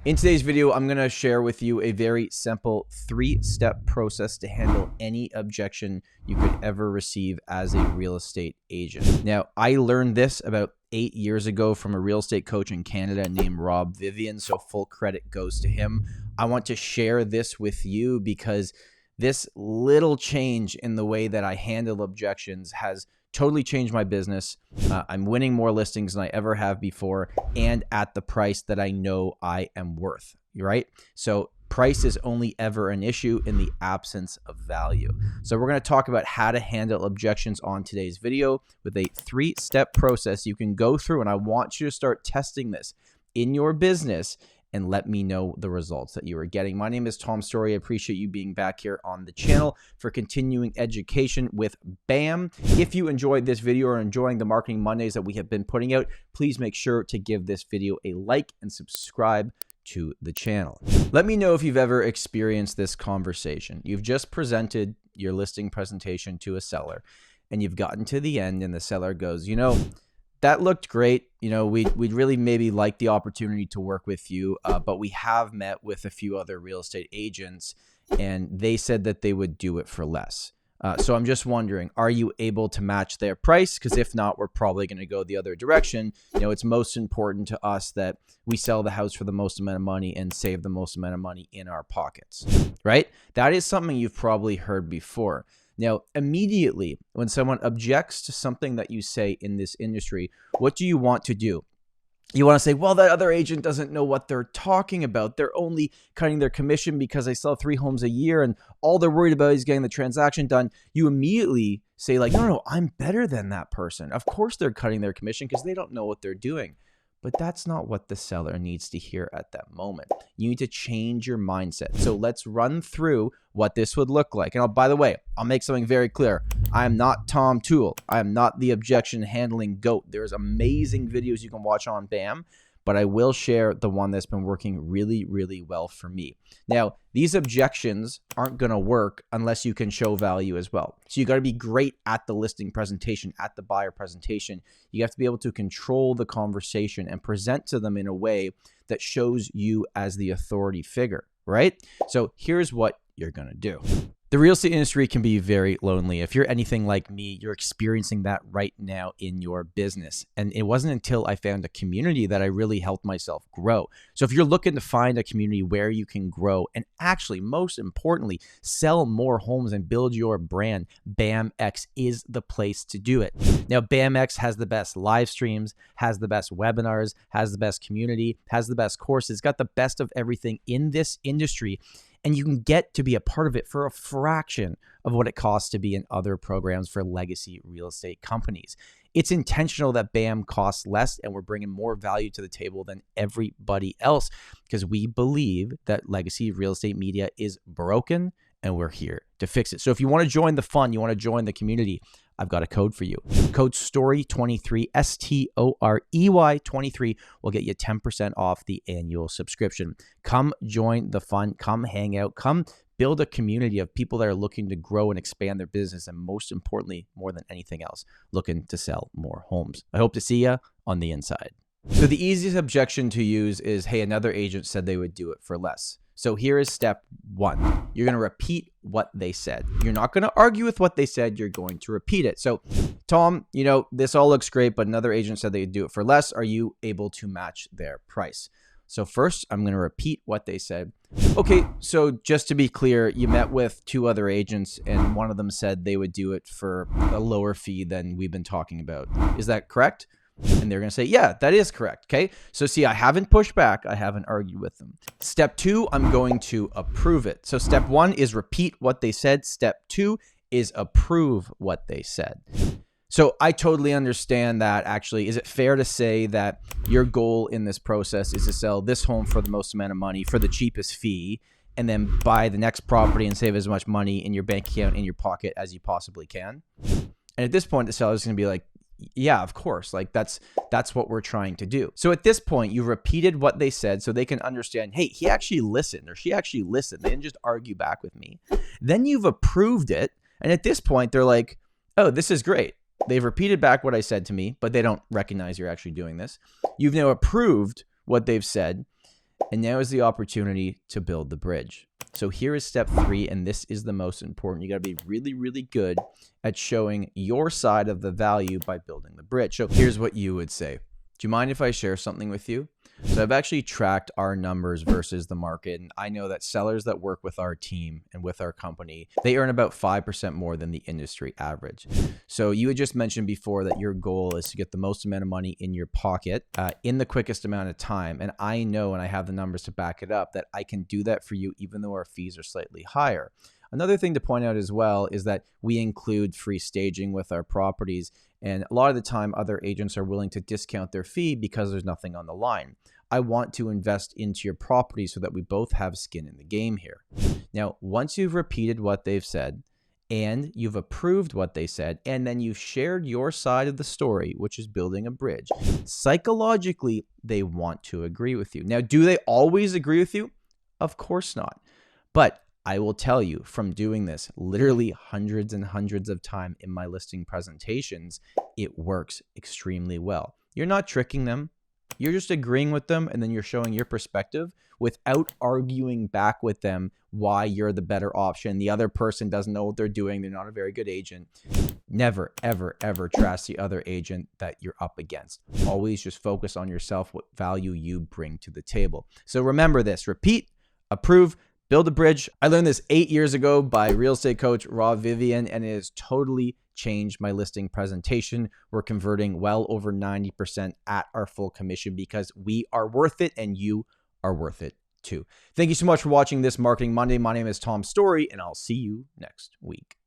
In today's video, I'm going to share with you a very simple 3-step process to handle any objection you could ever receive as a real estate agent. Now, I learned this about 8 years ago from a real estate coach in Canada named Rob Vivian, so full credit goes to him. I want to share this with you because this little change in the way that I handle objections has totally changed my business. I'm winning more listings than I ever have before, and at the price that I know I am worth, right? So price is only ever an issue in the absence of value. So we're going to talk about how to handle objections on today's video with a 3-step process you can go through, and I want you to start testing this in your business and let me know the results that you are getting. My name is Tom Storey. I appreciate you being back here on the channel for continuing education with BAM. If you enjoyed this video or are enjoying the Marketing Mondays that we have been putting out, please make sure to give this video a like and subscribe to the channel. Let me know if you've ever experienced this conversation. You've just presented your listing presentation to a seller and you've gotten to the end and the seller goes, that looked great. We'd really maybe like the opportunity to work with you, but we have met with a few other real estate agents and they said that they would do it for less. So I'm just wondering, are you able to match their price? Because if not, we're probably going to go the other direction. It's most important to us that we sell the house for the most amount of money and save the most amount of money in our pockets, right? That is something you've probably heard before. Now, immediately when someone objects to something that you say in this industry, what do you want to do? You want to say, well, that other agent doesn't know what they're talking about. They're only cutting their commission because they sell 3 homes a year and all they're worried about is getting the transaction done. You immediately say like, no, I'm better than that person. Of course they're cutting their commission because they don't know what they're doing. But that's not what the seller needs to hear at that moment. You need to change your mindset. So let's run through what this would look like. And by the way, I'll make something very clear. I am not Tom Toole. I am not the objection handling GOAT. There's amazing videos you can watch on BAM, but I will share the one that's been working really, really well for me. Now, these objections aren't going to work unless you can show value as well. So you got to be great at the listing presentation, at the buyer presentation. You have to be able to control the conversation and present to them in a way that shows you as the authority figure, right? So here's what you're going to do. The real estate industry can be very lonely. If you're anything like me, you're experiencing that right now in your business. And it wasn't until I found a community that I really helped myself grow. So if you're looking to find a community where you can grow and actually, most importantly, sell more homes and build your brand, BAMX is the place to do it. Now, BAMX has the best live streams, has the best webinars, has the best community, has the best courses, got the best of everything in this industry. And you can get to be a part of it for a fraction of what it costs to be in other programs for legacy real estate companies. It's intentional that BAM costs less and we're bringing more value to the table than everybody else because we believe that legacy real estate media is broken and we're here to fix it. So if you want to join the fun, you want to join the community, I've got a code for you. Code STOREY23, STOREY 23 will get you 10% off the annual subscription. Come join the fun, come hang out, come build a community of people that are looking to grow and expand their business, and most importantly, more than anything else, looking to sell more homes. I hope to see you on the inside. So the easiest objection to use is, hey, another agent said they would do it for less. So here is step 1. You're going to repeat what they said. You're not going to argue with what they said. You're going to repeat it. So, Tom, this all looks great, but another agent said they'd do it for less. Are you able to match their price? So first, I'm going to repeat what they said. Okay, so just to be clear, you met with 2 other agents and one of them said they would do it for a lower fee than we've been talking about. Is that correct? And they're going to say, yeah, that is correct. Okay. So see, I haven't pushed back. I haven't argued with them. Step 2, I'm going to approve it. So step 1 is repeat what they said. Step 2 is approve what they said. So I totally understand that. Actually, is it fair to say that your goal in this process is to sell this home for the most amount of money for the cheapest fee and then buy the next property and save as much money in your bank account, in your pocket as you possibly can? And at this point, the seller is going to be like, yeah, of course. Like that's what we're trying to do. So at this point, you've repeated what they said so they can understand, hey, he actually listened or she actually listened. They didn't just argue back with me. Then you've approved it. And at this point, they're like, oh, this is great. They've repeated back what I said to me, but they don't recognize you're actually doing this. You've now approved what they've said. And now is the opportunity to build the bridge. So here is step 3, and this is the most important. You got to be really, really good at showing your side of the value by building the bridge. So here's what you would say. Do you mind if I share something with you? So I've actually tracked our numbers versus the market, and I know that sellers that work with our team and with our company, they earn about 5% more than the industry average. So you had just mentioned before that your goal is to get the most amount of money in your pocket in the quickest amount of time. And I know, and I have the numbers to back it up, that I can do that for you even though our fees are slightly higher. Another thing to point out as well is that we include free staging with our properties. And a lot of the time, other agents are willing to discount their fee because there's nothing on the line. I want to invest into your property so that we both have skin in the game here. Now, once you've repeated what they've said and you've approved what they said, and then you've shared your side of the story, which is building a bridge, psychologically, they want to agree with you. Now, do they always agree with you? Of course not. But I will tell you from doing this literally hundreds and hundreds of times in my listing presentations, it works extremely well. You're not tricking them. You're just agreeing with them, and then you're showing your perspective without arguing back with them why you're the better option. The other person doesn't know what they're doing. They're not a very good agent. Never, ever, ever trust the other agent that you're up against. Always just focus on yourself, what value you bring to the table. So remember this: repeat, approve, build a bridge. I learned this 8 years ago by real estate coach Rob Vivian, and it has totally changed my listing presentation. We're converting well over 90% at our full commission because we are worth it and you are worth it too. Thank you so much for watching this Marketing Monday. My name is Tom Storey, and I'll see you next week.